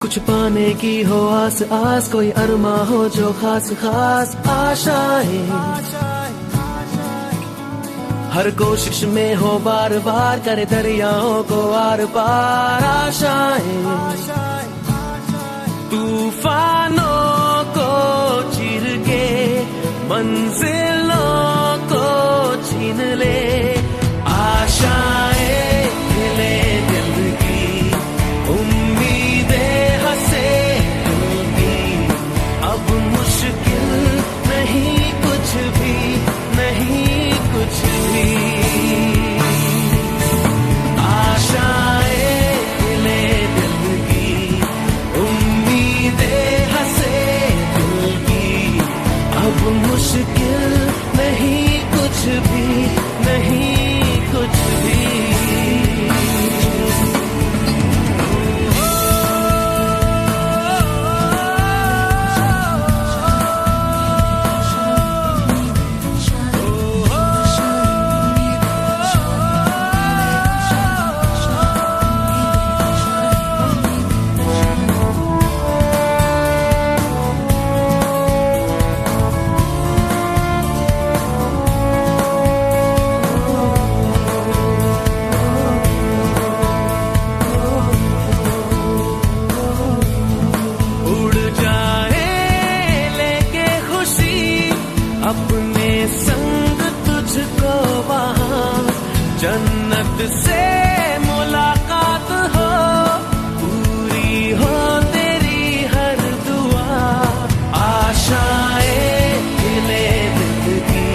कुछ पाने की हो आस आस, कोई अरमा हो जो खास खास आशाएं, हर कोशिश में हो बार बार, करे दरियाओं को आर पार आशाएं, तूफानों को चीर के मंजिलों को छीन ले, आशाएं खिले दिल की, उम्मीदें हंसे दिल की, अब मुश्किल नहीं कुछ भी, नहीं कुछ भी, आशाएं खिले दिल की, उम्मीदें हंसे दिल की, अब मुश्किल नहीं कुछ भी, नहीं कुछ भी। अपने संग तुझको वहाँ जन्नत से मुलाकात हो, पूरी हो तेरी हर दुआ, आशाएं खिले दिल की,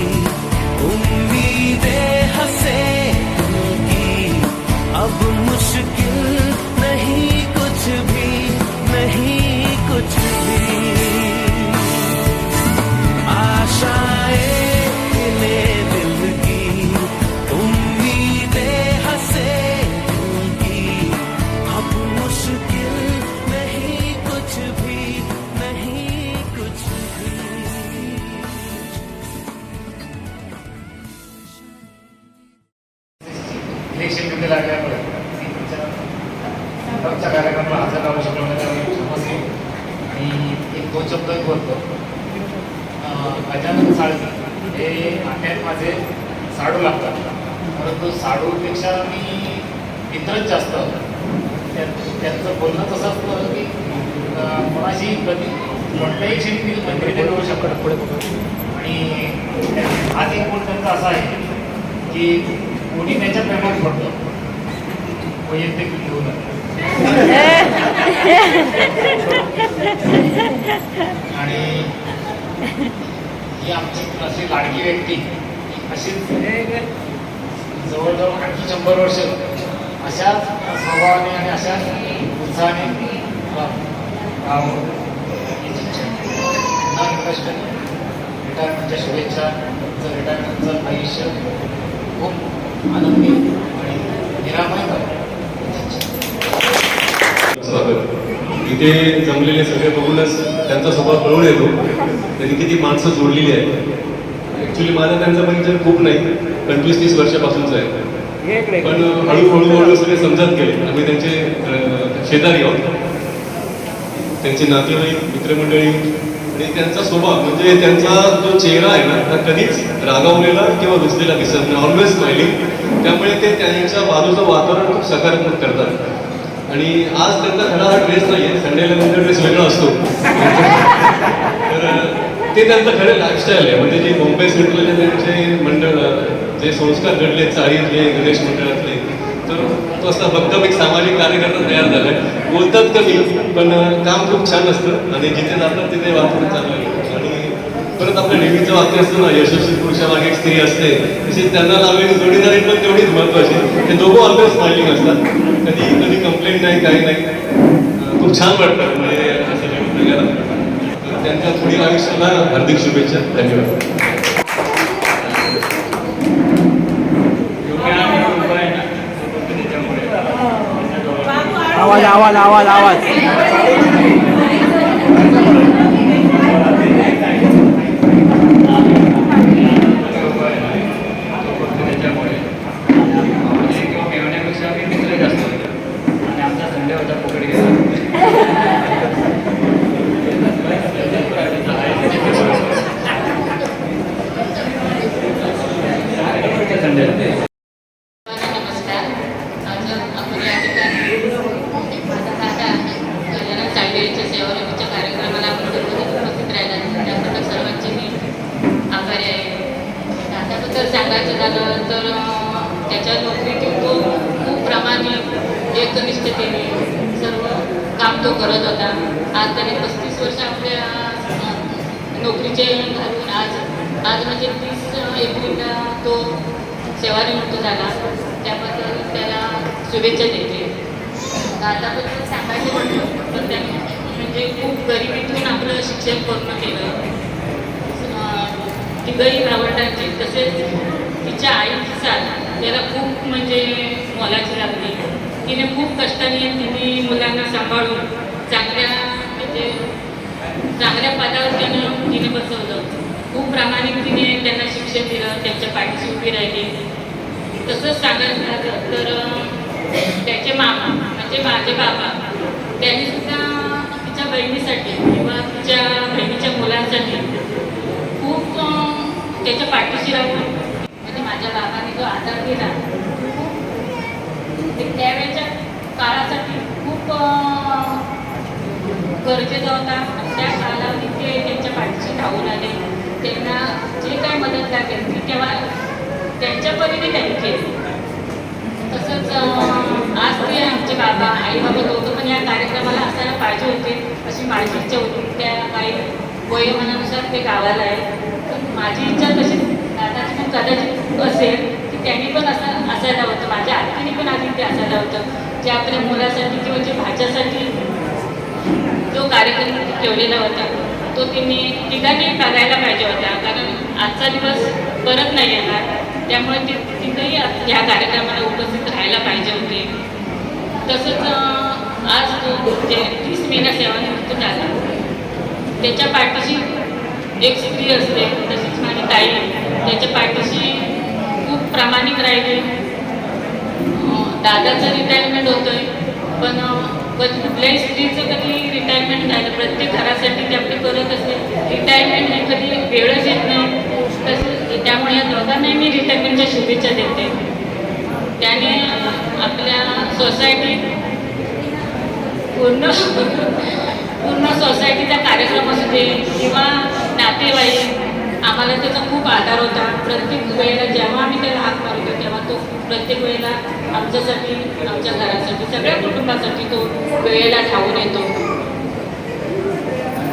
उम्मीदें हंसे दिल की, अब मुश्किल नहीं कुछ भी, नहीं कुछ भी, आशाएं खिले दिल की, उम्मीदें हंसे दिल की, अब मुश्किल नहीं कुछ भी, नहीं कुछ भी। इलेक्शन मध्ये लागल्यामुळे आमच्या कार्यक्रमाला हजर राहू शकलो नाही, समजले आणि एक दोन शब्द बोलतो. गजानन साळवी हे नाट्यात माझे साडू लागतात, परंतु साडूपेक्षा मी मित्रच जास्त त्यांचं बोलणं तसं असतं की कोणाशी कधी कोणत्याही क्षणी मैत्रीने करू शकतात पुढे आणि आज एक गुण त्यांचा असा आहे की कोणी त्यांच्या प्रेमात पडतं वैयक्तिक घेऊन आणि ही आमची अशी लाडकी व्यक्ती अशीच जवळजवळ आणखी 100 वर्ष अशाच स्वभावाने आणि अशाच उत्साहाने कष्ट रिटायरमेंटच्या शुभेच्छा. तुमचं रिटायरमेंटचं आयुष्य खूप आनंदी आणि निरामय करा. इथे जमलेले सगळे बघूनच त्यांचा स्वभाव कळून येतो, त्यांनी किती माणसं जोडलेली आहेत. ॲक्च्युली माझा त्यांचा परिचय खूप नाही, 25-30 वर्षापासूनचा आहे, पण हळूहळू सगळे समजत गेले. आम्ही त्यांचे शेजारी आहोत, त्यांचे नातेवाईक मित्रमंडळी, आणि त्यांचा स्वभाव म्हणजे त्यांचा जो चेहरा आहे ना, हा कधीच रागावलेला किंवा रुसलेला दिसत नाही, ऑलवेज स्माइलिंग. त्यामुळे ते त्यांच्या बाजूचं वातावरण खूप सकारात्मक करतात. आणि आज त्यांचा खरा हा ड्रेस नाही आहे, संडेला त्यांचा ड्रेस वेगळा असतो, तर ते त्यांचं खरं लाईफस्टाईल आहे. म्हणजे जे मुंबई सेंट्रलचे त्यांचे मंडळ जे संस्कार घडले चाळीतले गणेश मंडळातले, तर तो असा भक्कम एक सामाजिक कार्यकर्ता तयार झाला आहे. बोलतात कमी पण काम खूप छान असतं आणि जिथे जातात तिथे वातावरण चांगलं आहे. आणि परत आपलं नेहमीचं वाक्य असतं ना, यशस्वी पुरुषामागे एक स्त्री असते, तसेच त्यांना लावलेली जोडीदारी पण तेवढीच महत्त्वाची. ते दोघं ऑलवेज स्माइलिंग असतात, कधी कधी कंप्लेंट नाही, काही नाही. खूप छान वाटतं म्हणजे असं बघायला. तर त्यांच्या पुढील आयुष्याला हार्दिक शुभेच्छा. धन्यवाद. आवाज आवाज आवाज आवाज मित्र जास्त आणि आमचा संडे होता पकड गेला. झालं तर त्याच्या नोकरीतील तो खूप प्रामाणिक एकनिष्ठतेने सर्व काम तो करत होता. आज त्याने 35 वर्ष आपल्या नोकरीचे घालून आज म्हणजे 30 एप्रिलला तो सेवानिवृत्त झाला. त्याबद्दल त्याला शुभेच्छा देते. दादाबद्दल सांगायचं म्हटलं तर त्याने म्हणजे खूप गरिबीतून आपलं शिक्षण पूर्ण केलं. तिघही भावंडांची तसेच तिच्या आईची साथ त्याला खूप म्हणजे मोलाची लागली. तिने खूप कष्टाने तिने मुलांना सांभाळून चांगल्या पदावर तिने बसवलं. खूप प्रामाणिकतेने त्यांना शिक्षण दिलं, त्यांच्या पाठीशी उभी राहिली. तसंच सांगायचं झालं तर त्याचे मामा म्हणजे माझे बाबा त्यांनी सुद्धा तिच्या बहिणीसाठी किंवा तिच्या बहिणीच्या मुलांसाठी खूप त्याच्या पाठीशी राहून म्हणजे माझ्या बाबाने जो आधार दिला ते त्यावेळेच्या काळासाठी खूप गरजेचा होता. त्या कालावधीत ते त्यांच्या पाठीशी धावून आले. त्यांना जे काही मदत लागेल ती तेव्हा त्यांच्या परीने त्यांनी केली. तसंच आज ते आमचे बाबा आई बाबा दोघं पण या कार्यक्रमाला असायला पाहिजे होते अशी माझी इच्छा होती. त्या काही वयोमानानुसार ते गावाला आहे. पण माझी इच्छा तशी दादाची पण कदाचित असेल की त्यांनी पण असं असायला होतं. माझ्या आत्तीने पण आधी ते असायला होतं जे आपल्या मुलासाठी किंवा जे भाच्यासाठी जो कार्यक्रम ठेवलेला होता तो तिघांनी बघायला पाहिजे होता. कारण आजचा दिवस परत नाही येणार. त्यामुळे तिथंही ह्या कार्यक्रमाला उपस्थित राहायला पाहिजे होते. तसंच आज तो जे 30 मेला सेवानिवृत्त झाला त्याच्या पाठीशी एक स्त्री असते तशीच माझी ताई त्याच्या पाठीशी खूप प्रामाणिक राहिली. दादाचं रिटायरमेंट होतंय पण कुठल्याही स्त्रीचं कधी रिटायरमेंट झालं प्रत्येक घरासाठी ते आपली करत असते. रिटायरमेंट हे कधी वेळच येत नाही. तसं त्यामुळे या दोघांनाही मी रिटायरमेंटच्या शुभेच्छा देते. त्याने आपल्या सोसायटीत पूर्ण सोसायटीचा कार्यक्रम असू दे किंवा नातेवाईक आम्हाला त्याचा खूप आधार होता. प्रत्येक वेळेला जेव्हा आम्ही त्याला हाक मारतो तेव्हा तो प्रत्येक वेळेला आमच्यासाठी आमच्या घरासाठी सगळ्या कुटुंबासाठी तो वेळेला धावून येतो.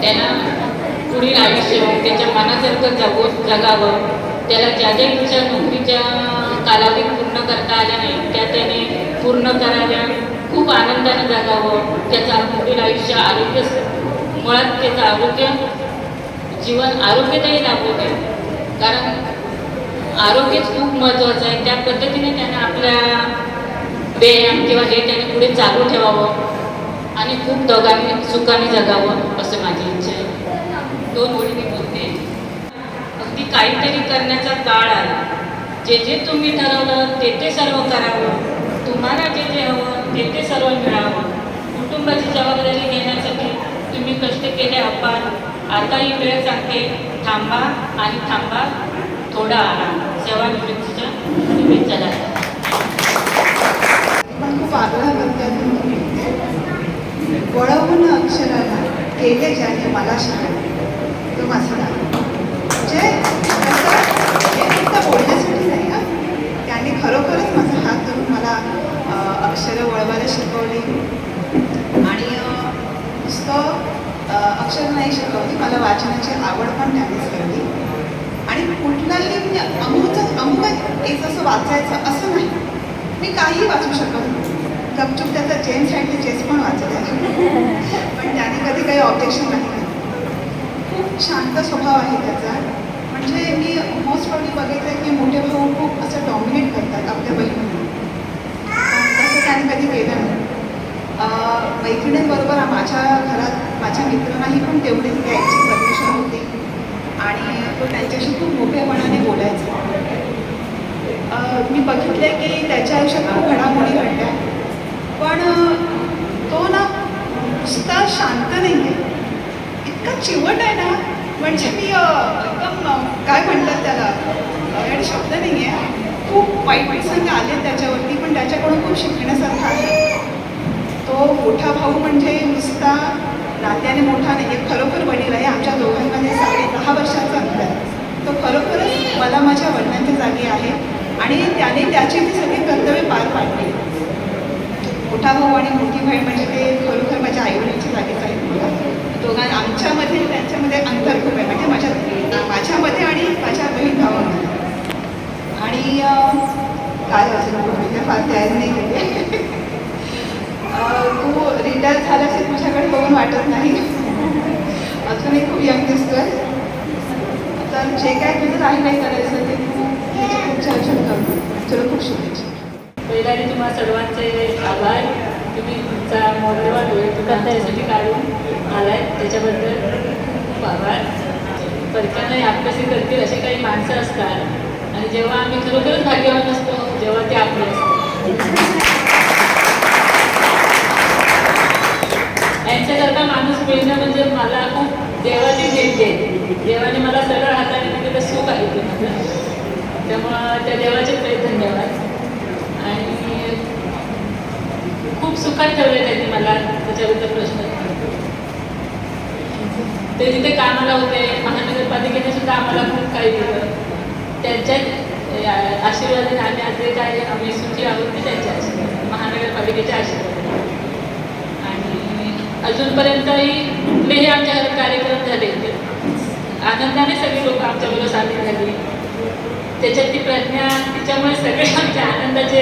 त्याला पुढील आयुष्य त्याच्या मनासारखं जगावं. त्याला ज्या ज्या इच्छा नोकरीच्या कालावधीत पूर्ण करता आल्या नाही त्या त्याने पूर्ण कराव्या. खूप आनंदाने जगावं. त्याचं पुढील आयुष्य आरोग्य मुळात त्याचं आरोग्य जीवन आरोग्यदायी लाभू दे. कारण आरोग्यच खूप महत्त्वाचं आहे. त्या पद्धतीने त्याने आपल्या व्यायाम किंवा हे त्याने पुढे चालू ठेवावं आणि खूप दोघांनी सुखाने जगावं असं माझी इच्छा आहे. 2 ओळी मी बोलते. अगदी काहीतरी करण्याचा काळ आला. जे जे तुम्ही ठरवलं ते ते सर्व करावं. तुम्हाला जे जे हवं ते ते सर्व मिळावं. कुटुंबाची जबाबदारी घेण्यासाठी तुम्ही कष्ट केले अपार. आता ही वेळ सांगते थांबा आणि थांबा थोडा आराम. सेवानिवृत्तीच्या शुभेच्छा द्या. पण खूप आग्रह करतात वळवून अक्षराला केले ज्याने मला शिकवलं तो माझा दादा. म्हणजे हे फक्त बोलण्यासाठी नाही ना त्याने खरोखरच माझा हात धरून मला अक्षरं वळवायला शिकवली. आणि नुसतं अक्षर नाही शिकवली मला वाचनाची आवड पण त्यानेच केली. आणि कुठलाही म्हणजे अमुक एक असं वाचायचं असं नाही. मी काही वाचू शकत नाही. गपचूप त्याचा जेम्स अँड चेस पण वाचला पण त्याने कधी काही ऑब्जेक्शन नाही. खूप शांत स्वभाव आहे त्याचा. म्हणजे मी मोस्ट प्रॉब्ली बघितलं की मोठे भाऊ खूप असं डॉमिनेट करतात आपल्या बहिणींना. तसं त्याने कधी केलं नाही. मैत्रिणींबरोबर माझ्या घरात माझ्या मित्रांनाही पण तेवढीच द्यायची परमिशन होती आणि तो त्यांच्याशी खूप मोठेपणाने बोलायचा. मी बघितले की त्याच्या आयुष्यात खूप घडामोडी घडल्या पण तो ना नुसता शांत नाही आहे. इतका चिवट आहे ना म्हणजे मी एकदम काय म्हणतात त्याला आणि शब्द नाही आहे. खूप वाईट प्रसंग आले त्याच्यावरती पण त्याच्याकडून खूप शिकण्यासारखं आहे. तो मोठा भाऊ म्हणजे नुसता नात्याने मोठा नाही आहे. खरोखर वडील आहे. आमच्या दोघांमध्ये 10.5 वर्षाचा अंतर आहे. तो खरोखरच मला माझ्या वडिलांच्या जागी आहे. आणि त्याने त्याची ती सगळी कर्तव्य पार पाडली. मोठा भाऊ आणि मोठी बहीण म्हणजे ते खरोखर माझ्या आईवडिलांच्या जागेच आहेत मला. आमच्यामध्ये त्यांच्यामध्ये अंतर खूप आहे, म्हणजे माझ्यामध्ये आणि माझ्या बहीण भावामध्ये. आणि काय असेल मी फार तयारी नाही केली. तू रिटायर झाल्याचे तुझ्याकडे बघून वाटत नाही, अजूनही खूप यंग दिसतोय. तर जे काय तुझं काही नाही करायचं ते तू त्याची खूप छान कर. तुला खूप शुभेच्छा. पहिला तुम्हा सर्वांचे आभार. तुम्ही तुमचा मौल्यवान वेळ तुमचा यासाठी काढून आलाय, त्याच्याबद्दल खूप आभार. परक्यानं आपल्याशी करतील असे काही माणसं असतात आणि जेव्हा आम्ही खरोखरच भाग्यवान असतो जेव्हा ते आपले असतात. यांच्यासारखा माणूस मिळणं म्हणजे मला खूप देवाची देणगी आहे. देवाने मला सरळ हाताने दिलेलं सुख आहे ते माझं. त्यामुळं त्या देवाचे धन्यवाद. आणि खूप सुखात ठेवले त्यांनी मला, त्याच्याबद्दल प्रश्न. ते जिथे कामाला होते महानगरपालिकेने सुद्धा आम्हाला खूप काही दिलं. त्यांच्या आशीर्वादाने आम्ही आज जे काय आम्ही सुखी आहोत ते त्यांच्या आशीर्वाद, महानगरपालिकेच्या आशीर्वाद. आणि अजूनपर्यंतही कुठलेही आमच्या घरात कार्यक्रम झाले आनंदाने सगळी लोक आमच्याबरोबर सामील झाली. त्याच्यात ती प्रज्ञा, तिच्यामुळे सगळे आमच्या आनंदाचे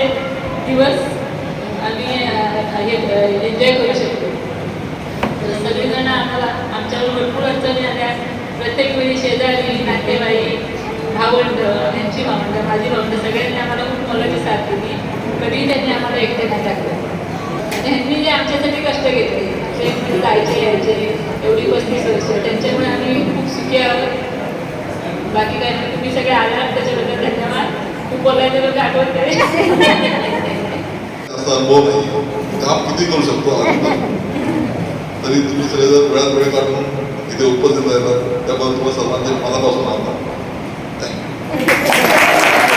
दिवस आम्ही एन्जॉय करू शकतो. सगळेजण आम्हाला आमच्यावर भरपूर अडचणी आल्या. प्रत्येक वेळी शेजारी, नातेवाईक, भावंड, यांची भावंड, माझी भावंड, सगळ्यांनी आम्हाला खूप मोलाची साथ दिली. कधीही त्यांनी आम्हाला एकटे नाही टाकलं. त्यांनी जे आमच्यासाठी कष्ट घेतले, ट्रेनमध्ये जायचे यायचे एवढी 35 वर्ष, त्यांच्यामुळे आम्ही खूप सुखी आहोत. बाकी काय नाही. तुम्ही सगळे आलात त्याच्याबद्दल धन्यवाद. खूप बोलायचं बघा आठवत नाही. असा अनुभव नाही, काम किती करू शकतो तरी तुम्ही सगळेजण वेळात वेळ काढून इथे उपस्थित राहिला त्याबद्दल तुम्हाला सर्वांचे मनापासून आभार.